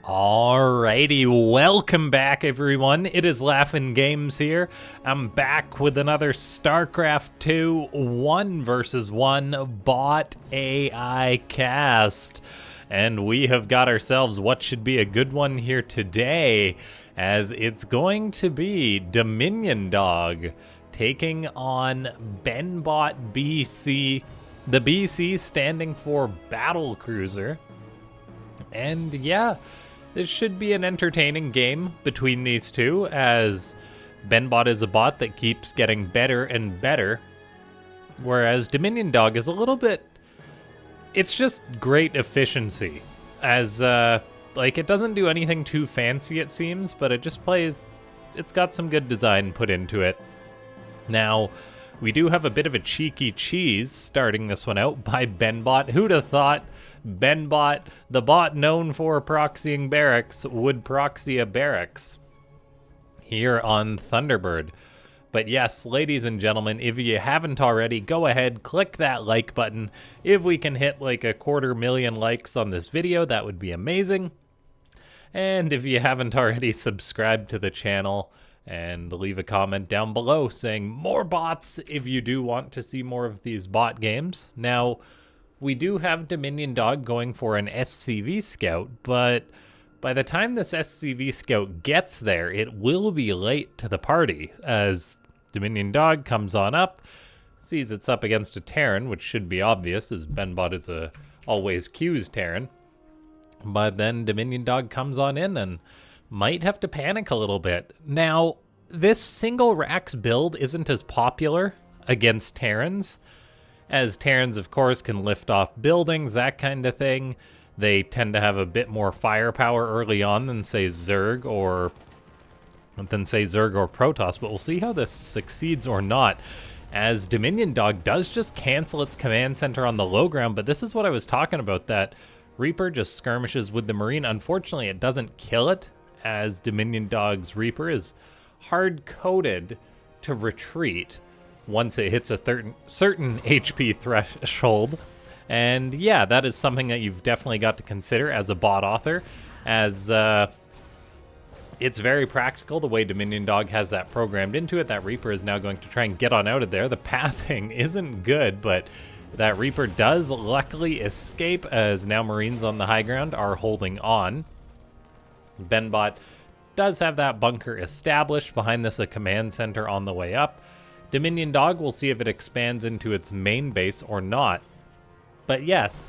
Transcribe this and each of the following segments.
Alrighty, welcome back everyone. It is LaughNgamez here. I'm back with another Starcraft 2 1 versus 1 bot AI cast. And we have got ourselves what should be a good one here today, as it's going to be DominionDog taking on BenBotBC, the BC standing for Battle Cruiser. And yeah, this should be an entertaining game between these two, as BenBot is a bot that keeps getting better and better, whereas DominionDog is a little bit, it's just great efficiency, as like it doesn't do anything too fancy it seems, but it just plays, it's got some good design put into it. Now, we do have a bit of a cheeky cheese starting this one out by BenBot. Who'd have thought BenBot, the bot known for proxying barracks, would proxy a barracks here on Thunderbird. But yes, ladies and gentlemen, if you haven't already, go ahead, click that like button. If we can hit like 250,000 likes on this video, that would be amazing. And if you haven't already, subscribe to the channel and leave a comment down below saying more bots if you do want to see more of these bot games. Now, we do have DominionDog going for an SCV scout, but by the time this SCV scout gets there, it will be late to the party, as DominionDog comes on up, sees it's up against a Terran, which should be obvious, as BenBot is a always Q's Terran. But then DominionDog comes on in and might have to panic a little bit. Now, this single racks build isn't as popular against Terrans, as Terrans, of course, can lift off buildings, that kind of thing. They tend to have a bit more firepower early on than, say, Zerg or Protoss, but we'll see how this succeeds or not, as DominionDog does just cancel its command center on the low ground. But this is what I was talking about, that Reaper just skirmishes with the Marine. Unfortunately, it doesn't kill it, as DominionDog's Reaper is hard-coded to retreat once it hits a certain HP threshold. And yeah, that is something that you've definitely got to consider as a bot author, as it's very practical the way DominionDog has that programmed into it. That Reaper is now going to try and get on out of there. The pathing isn't good, but that Reaper does luckily escape, as now Marines on the high ground are holding on. BenBot does have that bunker established. Behind this, a command center on the way up. DominionDog, will see if it expands into its main base or not. But yes,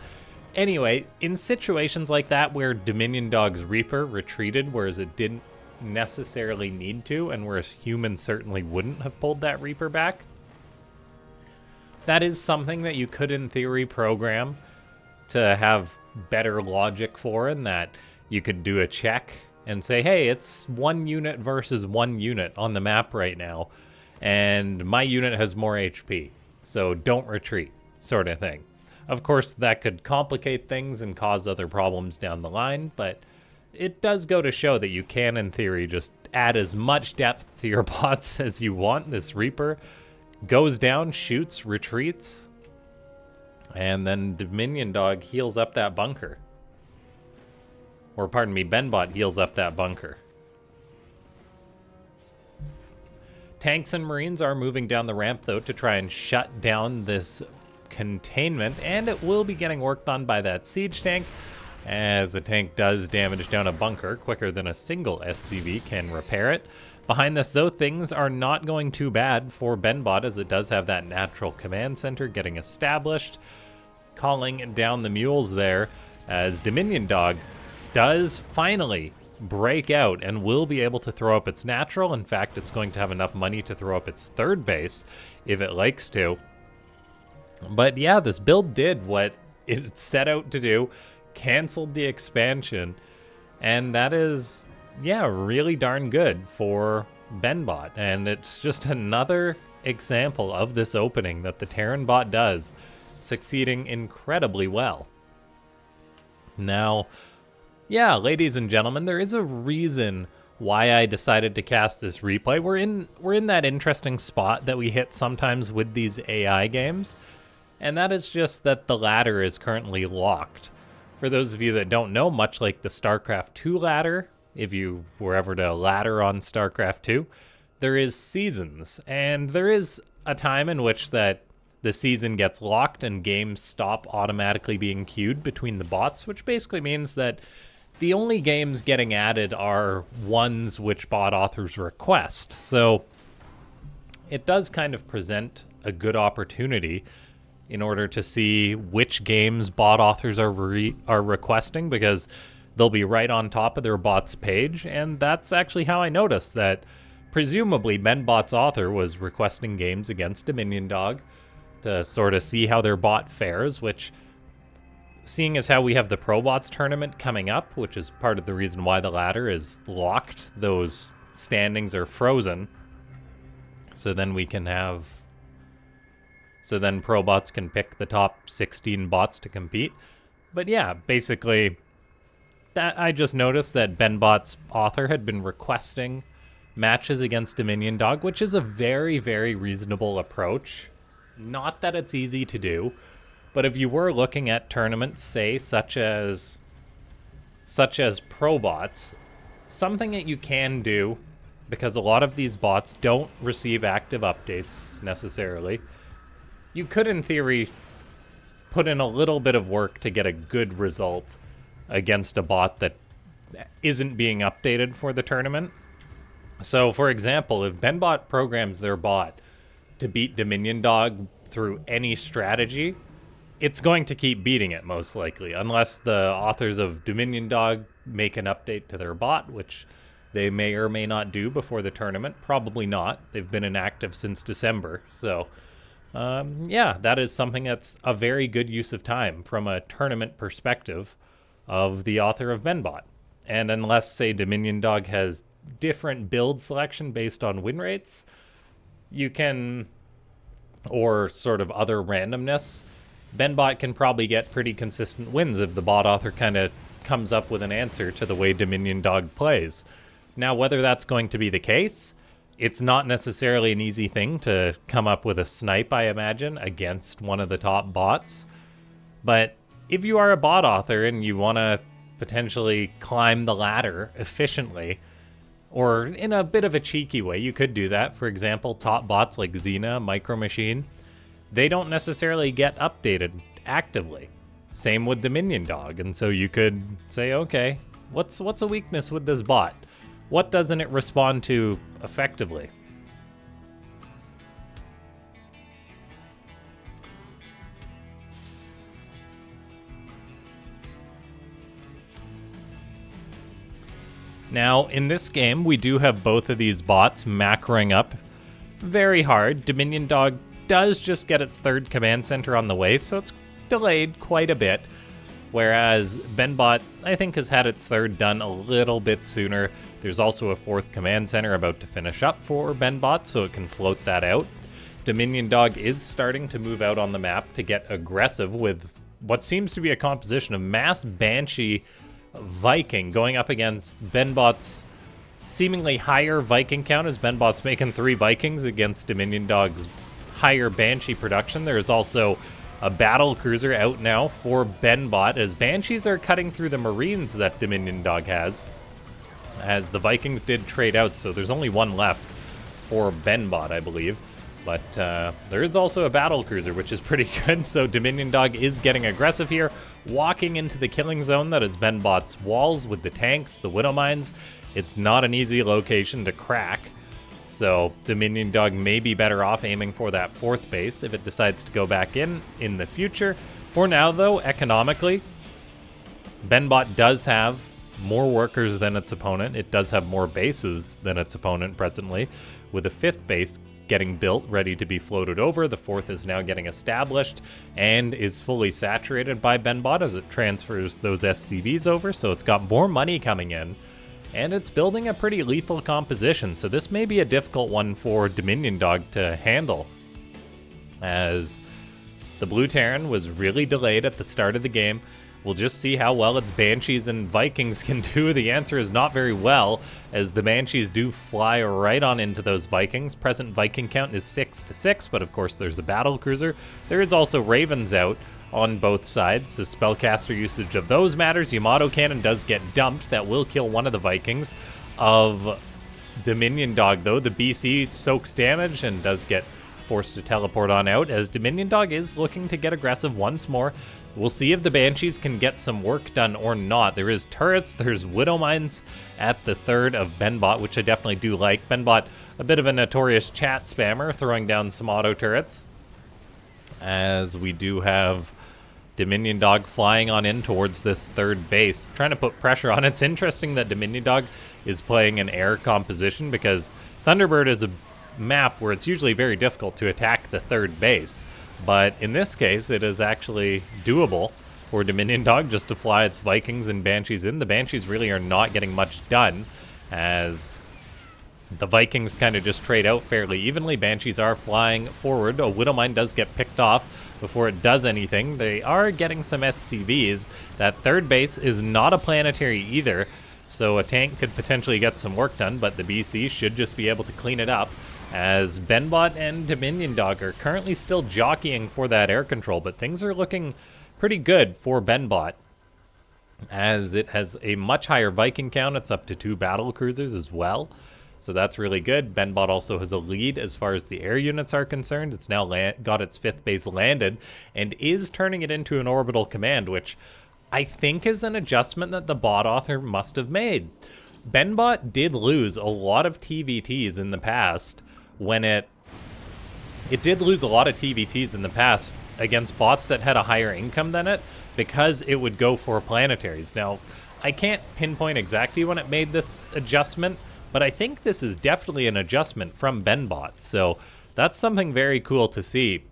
anyway, in situations like that where DominionDog's Reaper retreated, whereas it didn't necessarily need to, and whereas humans certainly wouldn't have pulled that Reaper back, that is something that you could, in theory, program to have better logic for, in that you could do a check and say, hey, it's 1 unit versus 1 unit on the map right now, and my unit has more HP, so don't retreat, sort of thing. Of course, that could complicate things and cause other problems down the line, but it does go to show that you can, in theory, just add as much depth to your bots as you want. This Reaper goes down, shoots, retreats, and then DominionDog heals up that bunker. Or pardon me, BenBot heals up that bunker. Tanks and Marines are moving down the ramp, though, to try and shut down this containment, and it will be getting worked on by that siege tank, as the tank does damage down a bunker quicker than a single SCV can repair it. Behind this, though, things are not going too bad for BenBot, as it does have that natural command center getting established, calling down the mules there, as DominionDog does finally break out and will be able to throw up its natural. In fact, it's going to have enough money to throw up its third base if it likes to. But yeah, this build did what it set out to do, canceled the expansion, and that is, yeah, really darn good for BenBot. And it's just another example of this opening that the Terran bot does, succeeding incredibly well. Now, yeah, ladies and gentlemen, there is a reason why I decided to cast this replay. We're in that interesting spot that we hit sometimes with these AI games, and that is just that the ladder is currently locked For those of you that don't know, much like the Starcraft 2 ladder, if you were ever to ladder on Starcraft 2, there is seasons, and there is a time in which that the season gets locked and games stop automatically being queued between the bots, which basically means that the only games getting added are ones which bot authors request. So it does kind of present a good opportunity in order to see which games bot authors are requesting, because they'll be right on top of their bot's page. And that's actually how I noticed that presumably BenBot's author was requesting games against DominionDog to sort of see how their bot fares, which, seeing as how we have the ProBots tournament coming up, which is part of the reason why the ladder is locked, those standings are frozen. So then we can have... So then ProBots can pick the top 16 bots to compete. But yeah, basically, that I just noticed that BenBot's author had been requesting matches against DominionDog, which is a very, very reasonable approach. Not that it's easy to do, but if you were looking at tournaments, say, such as ProBots, something that you can do, because a lot of these bots don't receive active updates necessarily, you could, in theory, put in a little bit of work to get a good result against a bot that isn't being updated for the tournament. So, for example, if BenBot programs their bot to beat DominionDog through any strategy, it's going to keep beating it, most likely, unless the authors of DominionDog make an update to their bot, which they may or may not do before the tournament. Probably not. They've been inactive since December, so... yeah, that is something that's a very good use of time from a tournament perspective of the author of BenBot. And unless, say, DominionDog has different build selection based on win rates, you can, or sort of other randomness, BenBot can probably get pretty consistent wins if the bot author kind of comes up with an answer to the way DominionDog plays. Now, whether that's going to be the case, it's not necessarily an easy thing to come up with a snipe, I imagine, against one of the top bots. But if you are a bot author and you want to potentially climb the ladder efficiently, or in a bit of a cheeky way, you could do that. For example, top bots like Xena, Micro Machine, they don't necessarily get updated actively. Same with DominionDog. And so you could say, okay, what's a weakness with this bot? What doesn't it respond to effectively? Now, in this game, we do have both of these bots macroing up very hard. DominionDog does just get its third command center on the way, so it's delayed quite a bit. Whereas BenBot, I think, has had its third done a little bit sooner. There's also a fourth command center about to finish up for BenBot, so it can float that out. DominionDog is starting to move out on the map to get aggressive with what seems to be a composition of Mass Banshee Viking going up against BenBot's seemingly higher Viking count, as BenBot's making 3 Vikings against DominionDog's higher Banshee production. There is also a battle cruiser out now for BenBot, as Banshees are cutting through the Marines that DominionDog has, as the Vikings did trade out, so there's only one left for BenBot, I believe. But there is also a battle cruiser, which is pretty good, so DominionDog is getting aggressive here, walking into the killing zone that is BenBot's walls with the tanks, the Widow Mines. It's not an easy location to crack. So DominionDog may be better off aiming for that 4th base if it decides to go back in the future. For now, though, economically, BenBot does have more workers than its opponent. It does have more bases than its opponent presently, with a 5th base getting built, ready to be floated over. The 4th is now getting established and is fully saturated by BenBot as it transfers those SCVs over, so it's got more money coming in. And it's building a pretty lethal composition, so this may be a difficult one for DominionDog to handle, as the Blue Terran was really delayed at the start of the game. We'll just see how well its Banshees and Vikings can do. The answer is not very well, as the Banshees do fly right on into those Vikings. Present Viking count is 6 to 6, but of course there's a battle cruiser. There is also Ravens out on both sides, so spellcaster usage of those matters. Yamato Cannon does get dumped. That will kill one of the Vikings of DominionDog, though. The BC soaks damage and does get forced to teleport on out, as DominionDog is looking to get aggressive once more. We'll see if the Banshees can get some work done or not. There is turrets, there's Widow Mines at the third of BenBot, which I definitely do like. BenBot, a bit of a notorious chat spammer, throwing down some auto turrets, as we do have DominionDog flying on in towards this third base, trying to put pressure on. It's interesting that DominionDog is playing an air composition, because Thunderbird is a map where it's usually very difficult to attack the third base. But in this case, it is actually doable for DominionDog just to fly its Vikings and Banshees in. The Banshees really are not getting much done, as the Vikings kind of just trade out fairly evenly. Banshees are flying forward. A Widow Mine does get picked off before it does anything. They are getting some SCVs. That third base is not a planetary either, so a tank could potentially get some work done, but the BC should just be able to clean it up, as BenBot and DominionDog are currently still jockeying for that air control, but things are looking pretty good for BenBot, as it has a much higher Viking count. It's up to 2 battle cruisers as well, so that's really good. BenBot also has a lead as far as the air units are concerned. It's now got its 5th base landed and is turning it into an orbital command, which I think is an adjustment that the bot author must have made. BenBot did lose a lot of TVTs in the past when it did lose a lot of TVTs in the past against bots that had a higher income than it, because it would go for planetaries. Now, I can't pinpoint exactly when it made this adjustment, but I think this is definitely an adjustment from BenBot, so that's something very cool to see,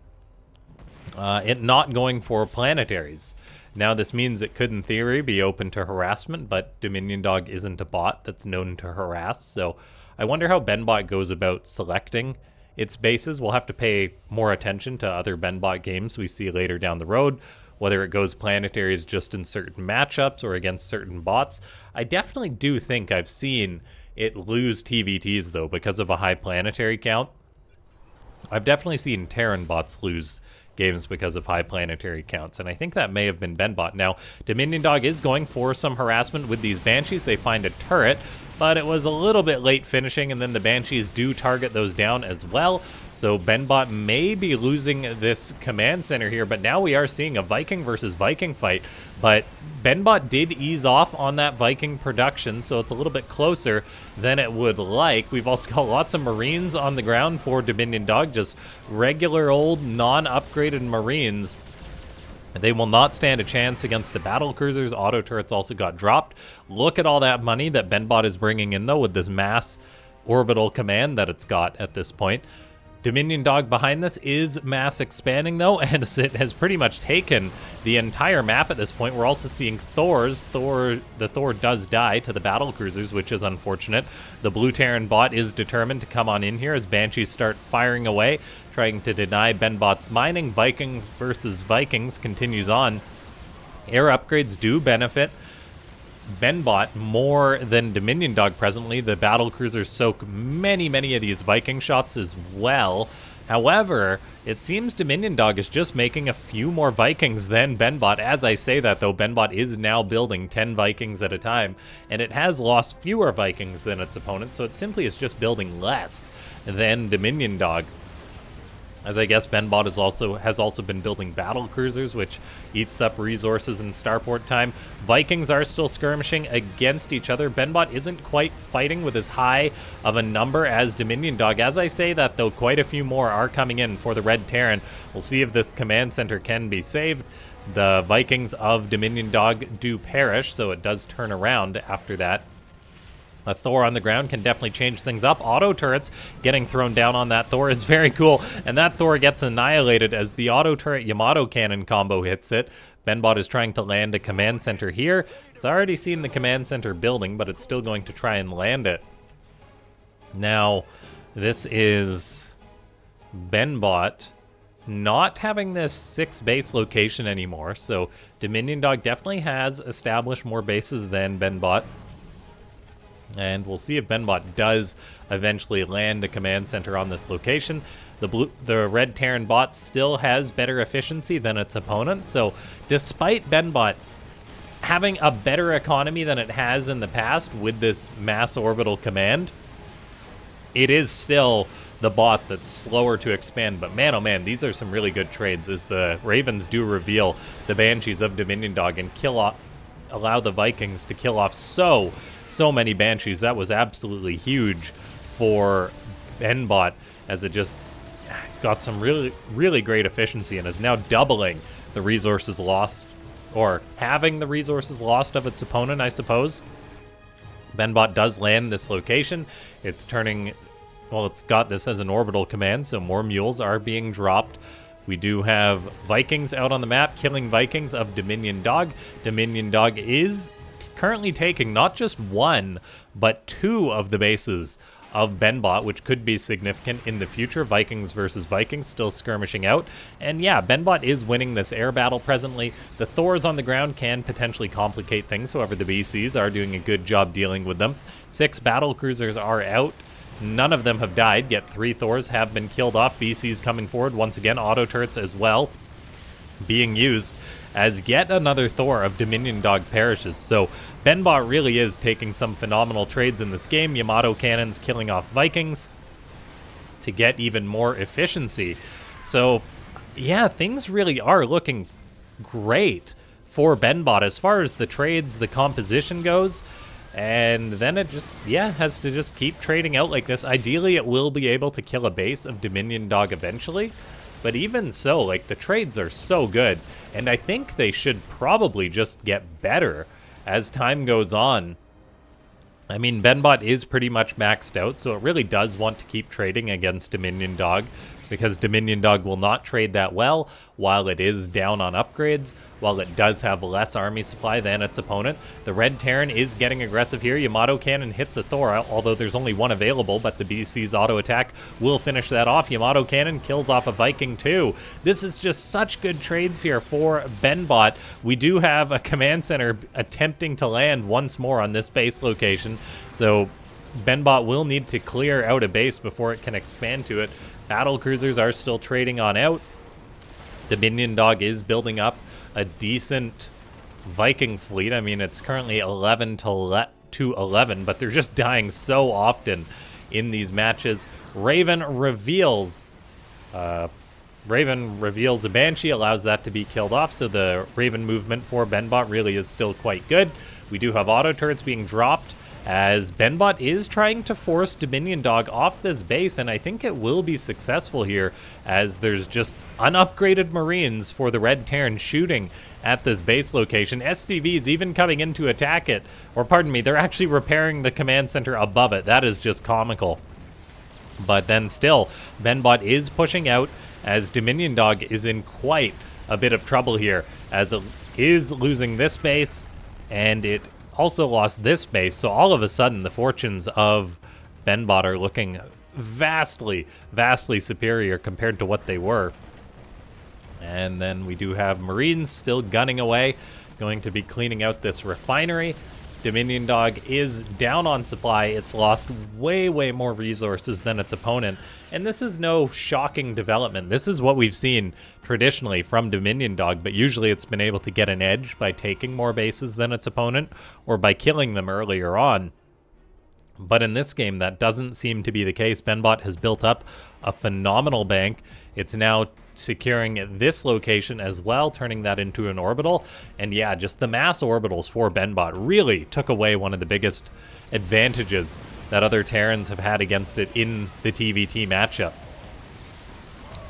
it not going for planetaries. Now, this means it could, in theory, be open to harassment, but DominionDog isn't a bot that's known to harass, so I wonder how BenBot goes about selecting its bases. We'll have to pay more attention to other BenBot games we see later down the road, whether it goes planetaries just in certain matchups or against certain bots. I definitely do think I've seen it lose TVTs, though, because of a high planetary count. I've definitely seen Terran bots lose games because of high planetary counts, and I think that may have been BenBot. Now, DominionDog is going for some harassment with these Banshees. They find a turret, but it was a little bit late finishing, and then the Banshees do target those down as well. So BenBot may be losing this command center here, but now we are seeing a Viking versus Viking fight. But BenBot did ease off on that Viking production, so it's a little bit closer than it would like. We've also got lots of Marines on the ground for DominionDog, just regular old non-upgraded Marines. They will not stand a chance against the battle cruisers. Auto turrets also got dropped. Look at all that money that BenBot is bringing in, though, with this mass orbital command that it's got at this point. DominionDog behind this is mass expanding, though, and it has pretty much taken the entire map at this point. We're also seeing Thors. The Thor does die to the battle cruisers, which is unfortunate. The Blue Terran bot is determined to come on in here as Banshees start firing away, trying to deny BenBot's mining. Vikings versus Vikings continues on. Air upgrades do benefit BenBot more than DominionDog presently. The battle cruisers soak many of these Viking shots as well. However, it seems DominionDog is just making a few more Vikings than BenBot. As I say that, though, BenBot is now building 10 Vikings at a time, and it has lost fewer Vikings than its opponent, so it simply is just building less than DominionDog. As I guess BenBot has also been building battle cruisers, which eats up resources in starport time. Vikings are still skirmishing against each other. BenBot isn't quite fighting with as high of a number as DominionDog. As I say that, though, quite a few more are coming in for the Red Terran. We'll see if this command center can be saved. The Vikings of DominionDog do perish, so it does turn around after that. A Thor on the ground can definitely change things up. Auto turrets getting thrown down on that Thor is very cool. And that Thor gets annihilated as the auto turret Yamato cannon combo hits it. BenBot is trying to land a command center here. It's already seen the command center building, but it's still going to try and land it. Now, this is BenBot not having this 6 base location anymore. So DominionDog definitely has established more bases than BenBot. And we'll see if BenBot does eventually land a command center on this location. The red Terran bot still has better efficiency than its opponent. So despite BenBot having a better economy than it has in the past with this mass orbital command, it is still the bot that's slower to expand. But man, oh man, these are some really good trades as the Ravens do reveal the Banshees of DominionDog and allow the Vikings to kill off so many Banshees. That was absolutely huge for BenBot as it just got some really great efficiency and is now doubling the resources lost, or having the resources lost of its opponent, I suppose. BenBot does land this location. It's turning, well, it's got this as an orbital command, so more mules are being dropped. We do have Vikings out on the map, killing Vikings of DominionDog. DominionDog is currently taking not just one, but two of the bases of BenBot, which could be significant in the future. Vikings versus Vikings still skirmishing out. And yeah, BenBot is winning this air battle presently. The Thors on the ground can potentially complicate things, however the BCs are doing a good job dealing with them. 6 battle cruisers are out. None of them have died, yet 3 Thors have been killed off. BCs coming forward once again, auto turrets as well being used as yet another Thor of DominionDog perishes. So BenBot really is taking some phenomenal trades in this game. Yamato cannons killing off Vikings to get even more efficiency. So yeah, things really are looking great for BenBot as far as the trades, the composition goes. And then it just, yeah, has to just keep trading out like this. Ideally, it will be able to kill a base of DominionDog eventually. But even so, like, the trades are so good. And I think they should probably just get better as time goes on. I mean, BenBot is pretty much maxed out, so it really does want to keep trading against DominionDog, because DominionDog will not trade that well while it is down on upgrades, while it does have less army supply than its opponent. The red Terran is getting aggressive here. Yamato cannon hits a Thor, although there's only one available, but the BC's auto attack will finish that off. Yamato cannon kills off a Viking too. This is just such good trades here for BenBot. We do have a command center attempting to land once more on this base location, so BenBot will need to clear out a base before it can expand to it. Battle cruisers are still trading on out. DominionDog is building up a decent Viking fleet. I mean, it's currently 11 to 11, but they're just dying so often in these matches. Raven reveals a Banshee, allows that to be killed off, so the Raven movement for BenBot really is still quite good. We do have auto turrets being dropped, as BenBot is trying to force DominionDog off this base, and I think it will be successful here, as there's just unupgraded Marines for the Red Terran shooting at this base location. SCVs even coming in to attack it, or pardon me, they're actually repairing the command center above it. That is just comical. But then still, BenBot is pushing out, as DominionDog is in quite a bit of trouble here, as it is losing this base, and it also lost this base, so all of a sudden the fortunes of BenBot are looking vastly superior compared to what they were. And then we do have Marines still gunning away, going to be cleaning out this refinery. DominionDog is down on supply. It's lost way more resources than its opponent, and this is no shocking development. This is what we've seen traditionally from DominionDog, but usually it's been able to get an edge by taking more bases than its opponent or by killing them earlier on. But in this game, that doesn't seem to be the case. BenBot has built up a phenomenal bank. It's now securing this location as well, turning that into an orbital. And yeah, just the mass orbitals for BenBot really took away one of the biggest advantages that other Terrans have had against it in the TVT matchup.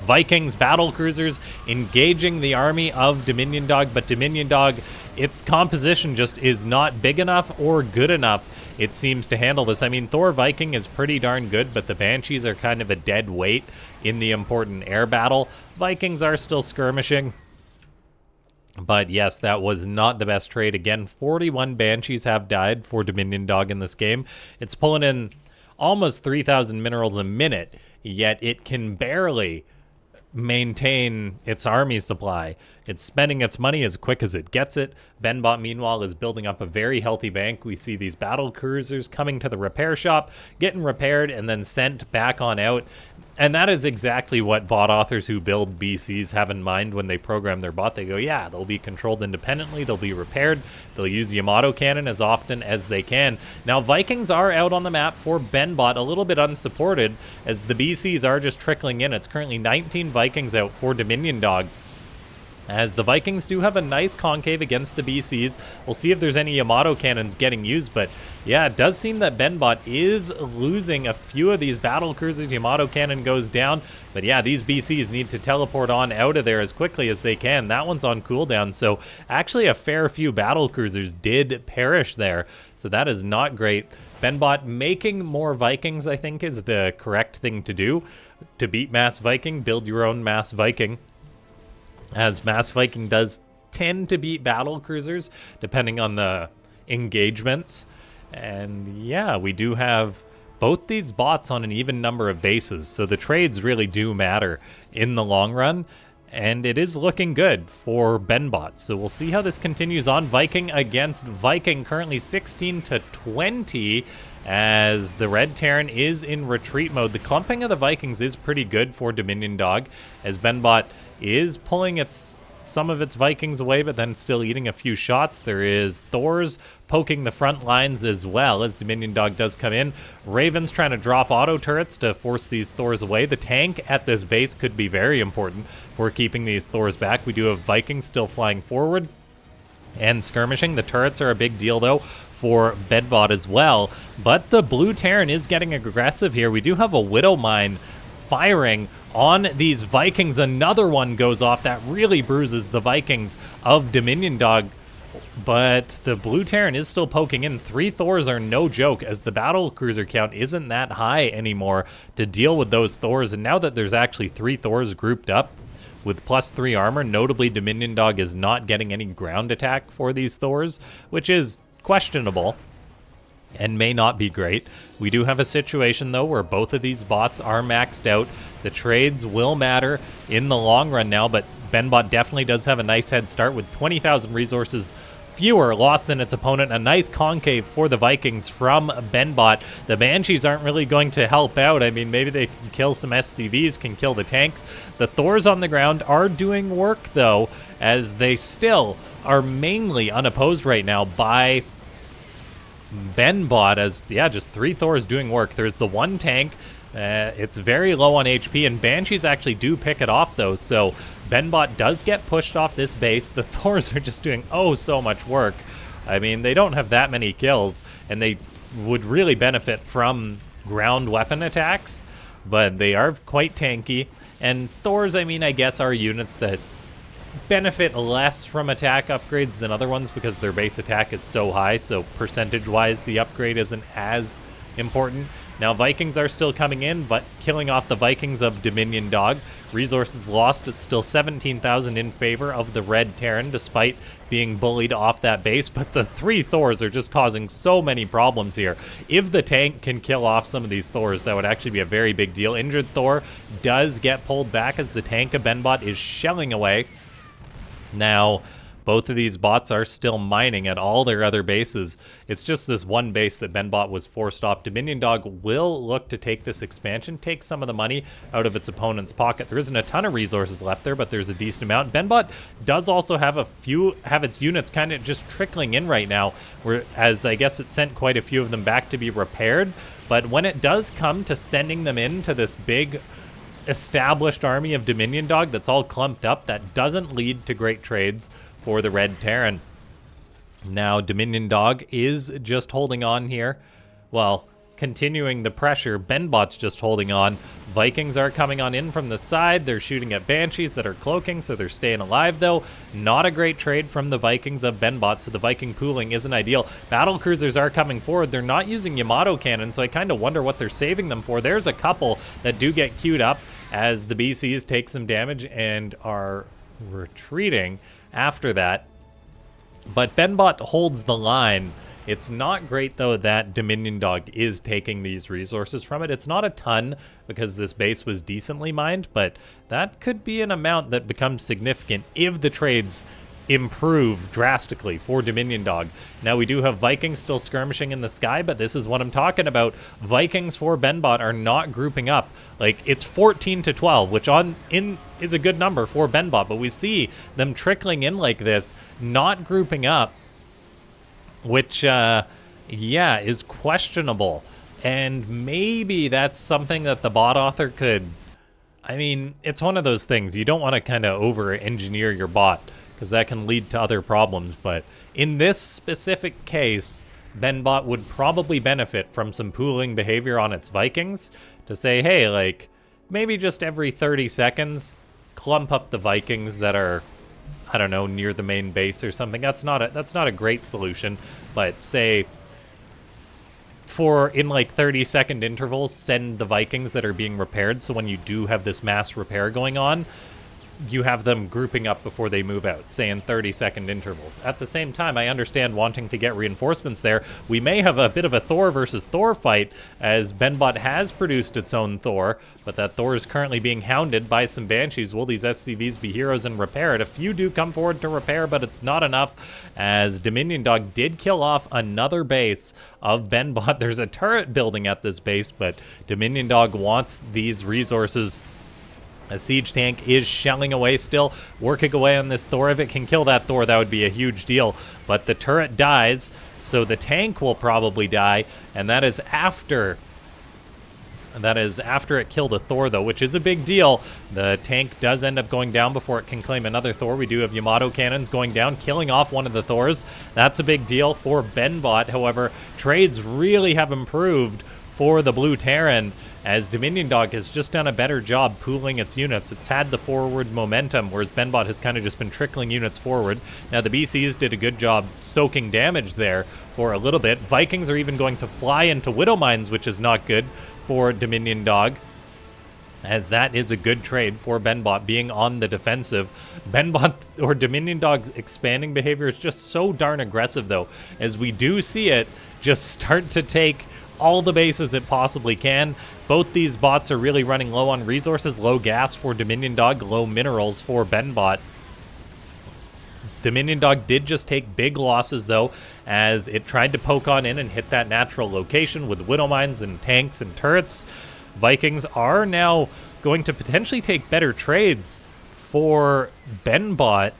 Vikings battle cruisers engaging the army of DominionDog, but DominionDog, its composition just is not big enough or good enough, it seems, to handle this. I mean, Thor Viking is pretty darn good, but the Banshees are kind of a dead weight in the important air battle. Vikings are still skirmishing. But yes, that was not the best trade. Again, 41 Banshees have died for DominionDog in this game. It's pulling in almost 3,000 minerals a minute, yet it can barely maintain its army supply. It's spending its money as quick as it gets it. BenBot, meanwhile, is building up a very healthy bank. We see these battle cruisers coming to the repair shop, getting repaired, and then sent back on out. And that is exactly what bot authors who build BCs have in mind when they program their bot. They go, yeah, they'll be controlled independently, they'll be repaired, they'll use Yamato cannon as often as they can. Now, Vikings are out on the map for BenBot, a little bit unsupported, as the BCs are just trickling in. It's currently 19 Vikings out for DominionDog, as the Vikings do have a nice concave against the BCs. We'll see if there's any Yamato cannons getting used, but yeah, it does seem that BenBot is losing a few of these battle cruisers. Yamato cannon goes down, but yeah, these BCs need to teleport on out of there as quickly as they can. That one's on cooldown, so actually a fair few battle cruisers did perish there, so that is not great. BenBot making more Vikings, I think, is the correct thing to do. To beat Mass Viking, build your own Mass Viking, as Mass Viking does tend to beat battle cruisers depending on the engagements. And yeah, we do have both these bots on an even number of bases, so the trades really do matter in the long run, and it is looking good for BenBot. So we'll see how this continues on. Viking against Viking, currently 16-20, as the Red Terran is in retreat mode. The clumping of the Vikings is pretty good for DominionDog, as BenBot is pulling some of its Vikings away, but then still eating a few shots. There is Thors poking the front lines as well, as DominionDog does come in. Raven's trying to drop auto turrets to force these Thors away. The tank at this base could be very important for keeping these Thors back. We do have Vikings still flying forward and skirmishing. The turrets are a big deal, though, for BenBot as well. But the blue Terran is getting aggressive here. We do have a Widow Mine firing on these Vikings. Another one goes off that really bruises the Vikings of DominionDog, but the blue Terran is still poking in. 3 Thors are no joke, as the battle cruiser count isn't that high anymore to deal with those Thors, and now that there's actually 3 Thors grouped up with +3 armor, notably DominionDog is not getting any ground attack for these Thors, which is questionable and may not be great. We do have a situation, though, where both of these bots are maxed out. The trades will matter in the long run now, but BenBot definitely does have a nice head start with 20,000 resources fewer lost than its opponent. A nice concave for the Vikings from BenBot. The Banshees aren't really going to help out. I mean, maybe they can kill some SCVs, can kill the tanks. The Thors on the ground are doing work, though, as they still are mainly unopposed right now by BenBot, as yeah, just 3 Thors doing work. There's the 1 tank, it's very low on HP, and Banshees actually do pick it off, though, so BenBot does get pushed off this base. The Thors are just doing oh so much work. I mean, they don't have that many kills, and they would really benefit from ground weapon attacks, but they are quite tanky. And Thors, I mean, I guess are units that benefit less from attack upgrades than other ones because their base attack is so high, so percentage-wise the upgrade isn't as important. Now Vikings are still coming in, but killing off the Vikings of DominionDog. Resources lost, it's still 17,000 in favor of the Red Terran, despite being bullied off that base, but the 3 Thors are just causing so many problems here. If the tank can kill off some of these Thors, that would actually be a very big deal. Injured Thor does get pulled back as the tank of BenBot is shelling away. Now, both of these bots are still mining at all their other bases. It's just this one base that BenBot was forced off. DominionDog will look to take this expansion, take some of the money out of its opponent's pocket. There isn't a ton of resources left there, but there's a decent amount. BenBot does also have its units kind of just trickling in right now, whereas I guess it sent quite a few of them back to be repaired. But when it does come to sending them into this big established army of DominionDog that's all clumped up, that doesn't lead to great trades for the Red Terran. Now DominionDog is just holding on here. Well, continuing the pressure. BenBot's just holding on. Vikings are coming on in from the side. They're shooting at Banshees that are cloaking, so they're staying alive, though. Not a great trade from the Vikings of BenBot, so the Viking pooling isn't ideal. Battle cruisers are coming forward. They're not using Yamato cannon, so I kind of wonder what they're saving them for. There's a couple that do get queued up as the BCs take some damage and are retreating after that. But BenBot holds the line. It's not great, though, that DominionDog is taking these resources from it. It's not a ton because this base was decently mined, but that could be an amount that becomes significant if the trades improve drastically for DominionDog. Now we do have Vikings still skirmishing in the sky, but this is what I'm talking about. Vikings for BenBot are not grouping up. Like, it's 14 to 12, which is a good number for BenBot, but we see them trickling in like this, not grouping up, which, yeah, is questionable. And maybe that's something that the bot author could... I mean, it's one of those things. You don't want to kind of over-engineer your bot, because that can lead to other problems. But in this specific case, BenBot would probably benefit from some pooling behavior on its Vikings to say, hey, like, maybe just every 30 seconds, clump up the Vikings that are, I don't know, near the main base or something. That's not a great solution, but say, in like 30-second intervals, send the Vikings that are being repaired, so when you do have this mass repair going on, you have them grouping up before they move out, say in 30-second intervals. At the same time, I understand wanting to get reinforcements there. We may have a bit of a Thor versus Thor fight, as BenBot has produced its own Thor, but that Thor is currently being hounded by some Banshees. Will these SCVs be heroes and repair it? A few do come forward to repair, but it's not enough, as DominionDog did kill off another base of BenBot. There's a turret building at this base, but DominionDog wants these resources. A siege tank is shelling away still, working away on this Thor. If it can kill that Thor, that would be a huge deal. But the turret dies, so the tank will probably die, and that is after it killed a Thor, though, which is a big deal. The tank does end up going down before it can claim another Thor. We do have Yamato cannons going down, killing off one of the Thors. That's a big deal for BenBot. However, trades really have improved for the Blue Terran, as DominionDog has just done a better job pooling its units. It's had the forward momentum, whereas BenBot has kind of just been trickling units forward. Now, the BCs did a good job soaking damage there for a little bit. Vikings are even going to fly into Widow Mines, which is not good for DominionDog, as that is a good trade for BenBot being on the defensive. BenBot, or DominionDog's expanding behavior is just so darn aggressive, though, as we do see it just start to take all the bases it possibly can. Both these bots are really running low on resources, low gas for DominionDog, low minerals for BenBot. DominionDog did just take big losses, though, as it tried to poke on in and hit that natural location with Widow Mines and tanks and turrets. Vikings are now going to potentially take better trades for BenBot,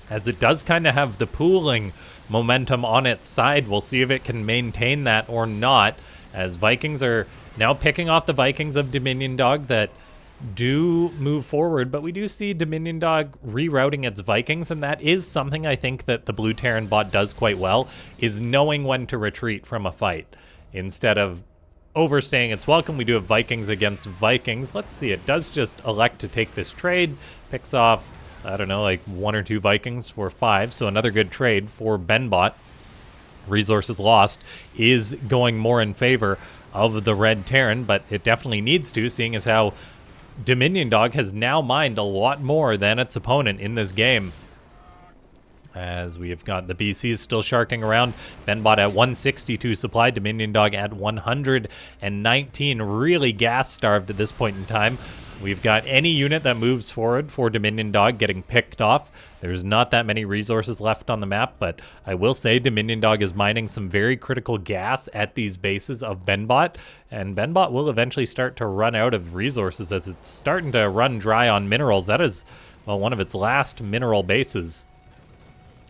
as it does kind of have the pooling momentum on its side. We'll see if it can maintain that or not, as Vikings are now picking off the Vikings of DominionDog that do move forward, but we do see DominionDog rerouting its Vikings, and that is something I think that the Blue Terran bot does quite well, is knowing when to retreat from a fight instead of overstaying its welcome. We do have Vikings against Vikings. Let's see, it does just elect to take this trade, picks off, I don't know, like 1 or 2 Vikings for 5, so another good trade for BenBot. Resources lost is going more in favor of the Red Terran, but it definitely needs to, seeing as how DominionDog has now mined a lot more than its opponent in this game. As we have got the BCs still sharking around. BenBot at 162 supply, DominionDog at 119. Really gas-starved at this point in time. We've got any unit that moves forward for DominionDog getting picked off. There's not that many resources left on the map, but I will say DominionDog is mining some very critical gas at these bases of BenBot, and BenBot will eventually start to run out of resources as it's starting to run dry on minerals. That is, well, one of its last mineral bases,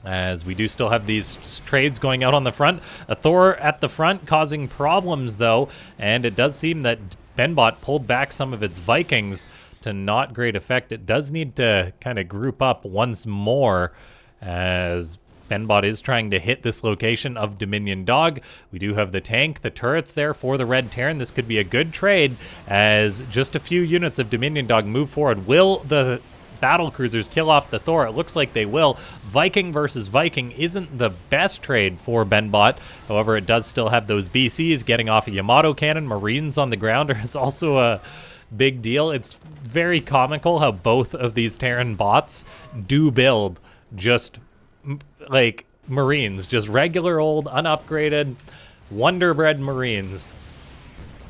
as we do still have these trades going out on the front. A Thor at the front causing problems, though, and it does seem that BenBot pulled back some of its Vikings to not great effect. It does need to kind of group up once more, as BenBot is trying to hit this location of DominionDog. We do have the tank, the turrets there for the Red Terran. This could be a good trade, as just a few units of DominionDog move forward. Will the battle cruisers kill off the Thor? It looks like they will. Viking versus Viking isn't the best trade for BenBot. However, it does still have those BCs getting off a Yamato cannon. Marines on the ground is also a big deal. It's very comical how both of these Terran bots do build just like Marines, just regular old unupgraded Wonderbred Marines.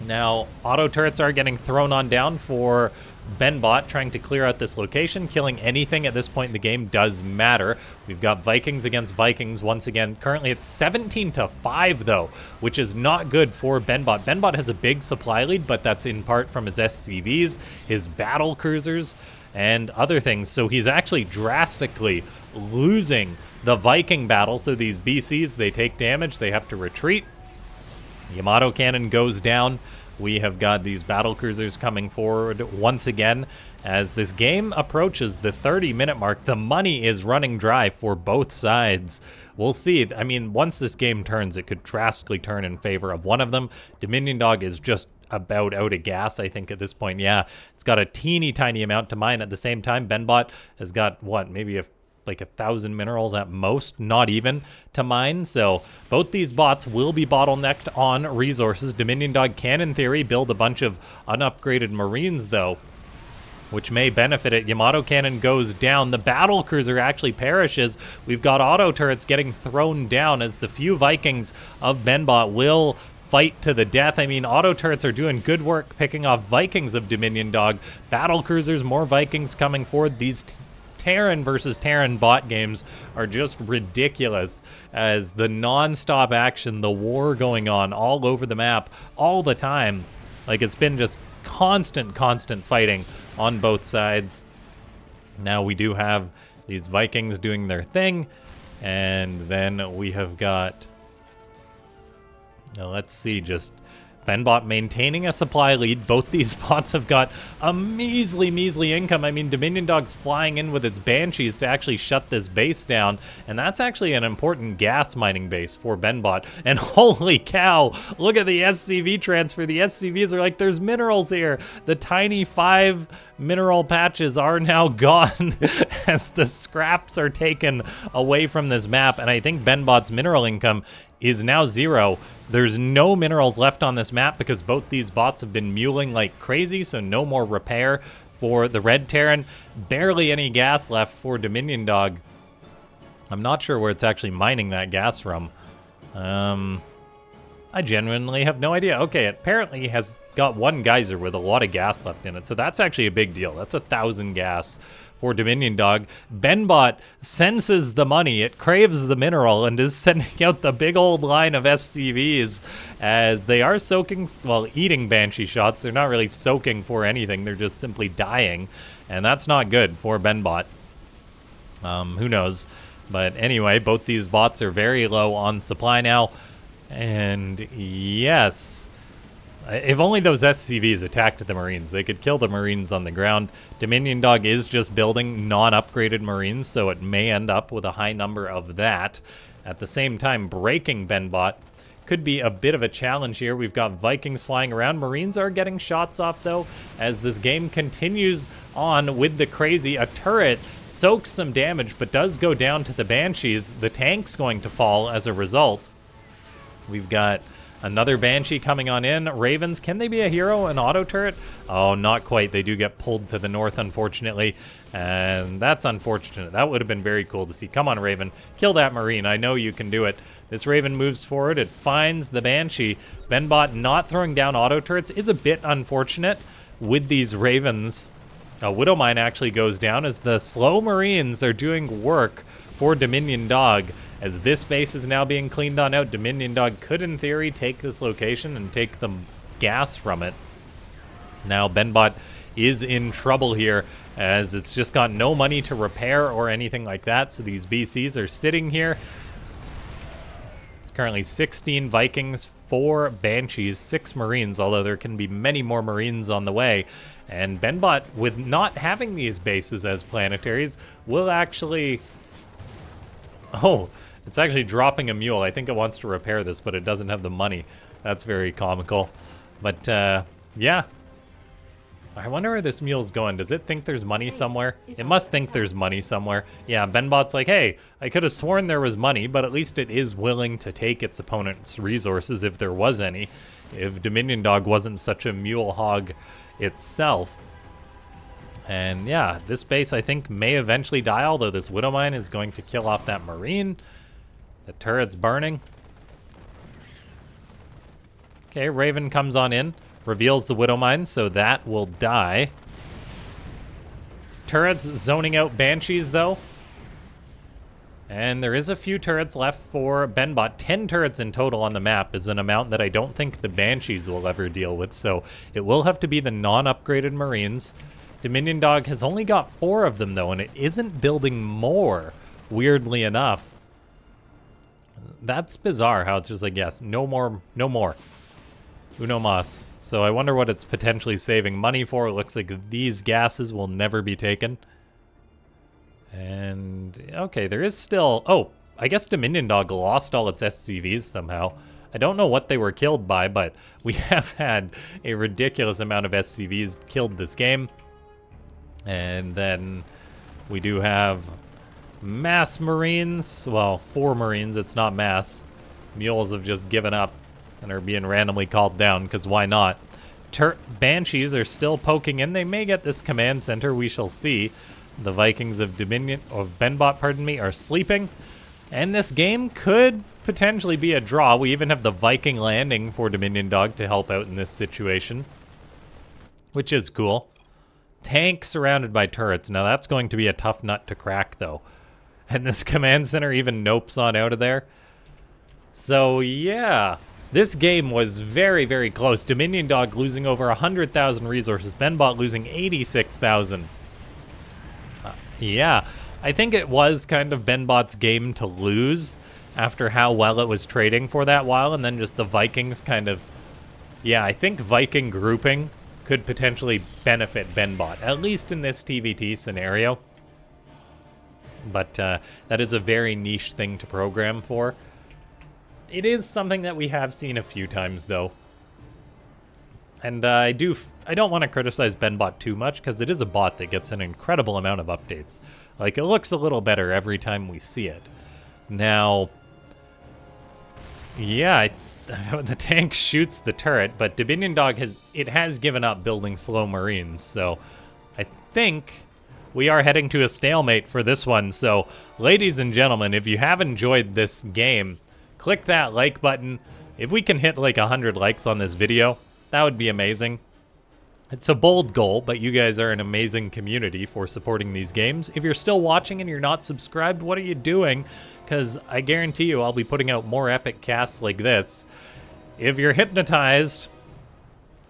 Now, auto turrets are getting thrown on down for BenBot trying to clear out this location. Killing anything at this point in the game does matter. We've got Vikings against Vikings once again. Currently it's 17-5 though, which is not good for BenBot. BenBot has a big supply lead, but that's in part from his SCVs, his battle cruisers, and other things. So he's actually drastically losing the Viking battle. So these BCs, they take damage, they have to retreat. Yamato cannon goes down. We have got these battle cruisers coming forward once again. As this game approaches the 30-minute mark, the money is running dry for both sides. We'll see. I mean, once this game turns, it could drastically turn in favor of one of them. DominionDog is just about out of gas, I think, at this point. Yeah, it's got a teeny tiny amount to mine. At the same time, BenBot has got, what, maybe like 1,000 minerals at most, not even, to mine. So both these bots will be bottlenecked on resources. DominionDog can, in theory, build a bunch of unupgraded marines, though, which may benefit it. Yamato cannon goes down. The battle cruiser actually perishes. We've got auto turrets getting thrown down as the few Vikings of BenBot will fight to the death. I mean, auto turrets are doing good work picking off Vikings of DominionDog. Battle cruisers, more Vikings coming forward. These Terran versus Terran bot games are just ridiculous, as the non-stop action, the war going on all over the map all the time. Like, it's been just constant fighting on both sides. Now we do have these Vikings doing their thing, and then we have got, now let's see, just BenBot maintaining a supply lead. Both these bots have got a measly income. I mean, DominionDog's flying in with its Banshees to actually shut this base down, and that's actually an important gas mining base for BenBot. And holy cow, look at the SCV transfer. The SCVs are like, there's minerals here. The tiny 5 mineral patches are now gone as the scraps are taken away from this map, and I think BenBot's mineral income is now 0. There's no minerals left on this map because both these bots have been muling like crazy, so no more repair for the Red Terran. Barely any gas left for DominionDog. I'm not sure where it's actually mining that gas from. I genuinely have no idea. Okay, it apparently has got one geyser with a lot of gas left in it, so that's actually a big deal. That's 1,000 gas for DominionDog. BenBot senses the money. It craves the mineral and is sending out the big old line of SCVs as they are soaking, well, eating Banshee shots. They're not really soaking for anything. They're just simply dying, and that's not good for BenBot. Who knows? But anyway, both these bots are very low on supply now, and yes, if only those SCVs attacked the Marines, they could kill the Marines on the ground. DominionDog is just building non-upgraded Marines, so it may end up with a high number of that. At the same time, breaking BenBot could be a bit of a challenge here. We've got Vikings flying around. Marines are getting shots off, though, as this game continues on with the crazy. A turret soaks some damage, but does go down to the Banshees. The tank's going to fall as a result. We've got another Banshee coming on in. Ravens, can they be a hero? An auto turret? Oh, not quite. They do get pulled to the north, unfortunately. And that's unfortunate. That would have been very cool to see. Come on, Raven. Kill that Marine. I know you can do it. This Raven moves forward. It finds the Banshee. BenBot not throwing down auto turrets is a bit unfortunate with these Ravens. Widowmine actually goes down as the slow Marines are doing work for DominionDog. As this base is now being cleaned on out, DominionDog could, in theory, take this location and take the gas from it. Now, BenBot is in trouble here, as it's just got no money to repair or anything like that, so these BCs are sitting here. It's currently 16 Vikings, 4 Banshees, 6 Marines, although there can be many more Marines on the way. And BenBot, with not having these bases as planetaries, will actually... Oh, it's actually dropping a mule. I think it wants to repair this, but it doesn't have the money. That's very comical. But, yeah. I wonder where this mule's going. Does it think there's money somewhere? It must think there's money somewhere. Yeah, BenBot's like, hey, I could have sworn there was money, but at least it is willing to take its opponent's resources if there was any. If DominionDog wasn't such a mule hog itself. And yeah, this base, I think, may eventually die, although this Widowmine is going to kill off that Marine. The turret's burning. Okay, Raven comes on in, reveals the Widowmine, so that will die. Turrets zoning out Banshees, though. And there is a few turrets left for BenBot. 10 turrets in total on the map is an amount that I don't think the Banshees will ever deal with, so it will have to be the non-upgraded Marines. DominionDog has only got 4 of them, though, and it isn't building more, weirdly enough. That's bizarre how it's just like, yes, no more, no more. Uno mas. So I wonder what it's potentially saving money for. It looks like these gases will never be taken. And, okay, there is still... Oh, I guess DominionDog lost all its SCVs somehow. I don't know what they were killed by, but we have had a ridiculous amount of SCVs killed this game. And then we do have mass Marines. Well, 4 Marines, it's not mass. Mules have just given up and are being randomly called down, because why not? Banshees are still poking in. They may get this command center, we shall see. The Vikings of BenBot, pardon me, are sleeping. And this game could potentially be a draw. We even have the Viking landing for DominionDog to help out in this situation, which is cool. Tank surrounded by turrets. Now that's going to be a tough nut to crack, though. And this command center even nopes on out of there. So, yeah. This game was very, very close. DominionDog losing over 100,000 resources. BenBot losing 86,000. Yeah, I think it was kind of BenBot's game to lose after how well it was trading for that while, and then just the Vikings kind of... Yeah, I think Viking grouping could potentially benefit BenBot, at least in this TVT scenario. But that is a very niche thing to program for. It is something that we have seen a few times, though. And I don't want to criticize BenBot too much, because it is a bot that gets an incredible amount of updates. Like, it looks a little better every time we see it. Now, yeah, the tank shoots the turret, but DominionDog has given up building slow Marines, so I think we are heading to a stalemate for this one. So, ladies and gentlemen, if you have enjoyed this game, click that like button. If we can hit like 100 likes on this video, that would be amazing. It's a bold goal, but you guys are an amazing community for supporting these games. If you're still watching and you're not subscribed, what are you doing? Because I guarantee you I'll be putting out more epic casts like this. If you're hypnotized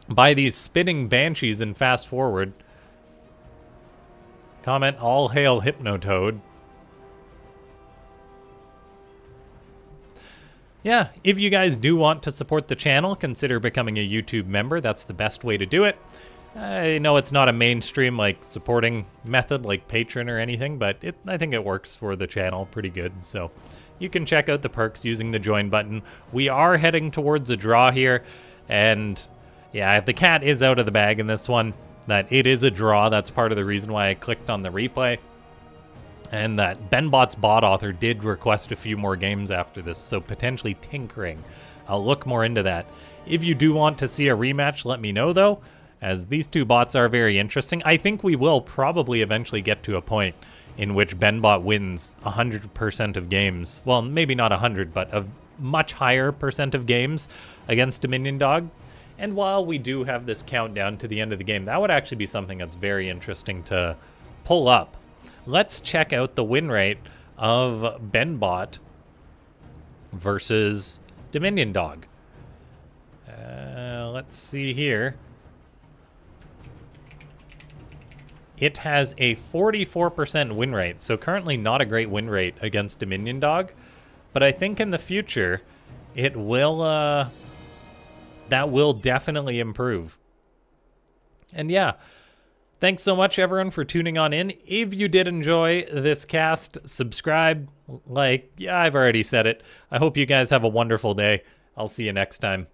by these spinning Banshees in Fast Forward, comment all hail Hypnotoad. Yeah, if you guys do want to support the channel, consider becoming a YouTube member. That's the best way to do it. I know it's not a mainstream like supporting method like Patreon or anything, but I think it works for the channel pretty good. So you can check out the perks using the join button. We are heading towards a draw here, and yeah, the cat is out of the bag in this one. That it is a draw. That's part of the reason why I clicked on the replay. And that BenBot's bot author did request a few more games after this, so potentially tinkering. I'll look more into that. If you do want to see a rematch, let me know, though, as these two bots are very interesting. I think we will probably eventually get to a point in which BenBot wins 100% of games. Well, maybe not 100, but a much higher percent of games against DominionDog. And while we do have this countdown to the end of the game, that would actually be something that's very interesting to pull up. Let's check out the win rate of BenBot versus DominionDog. Let's see here. It has a 44% win rate, so currently not a great win rate against DominionDog, but I think in the future it will, that will definitely improve. And yeah, thanks so much, everyone, for tuning on in. If you did enjoy this cast, subscribe, like, yeah, I've already said it. I hope you guys have a wonderful day. I'll see you next time.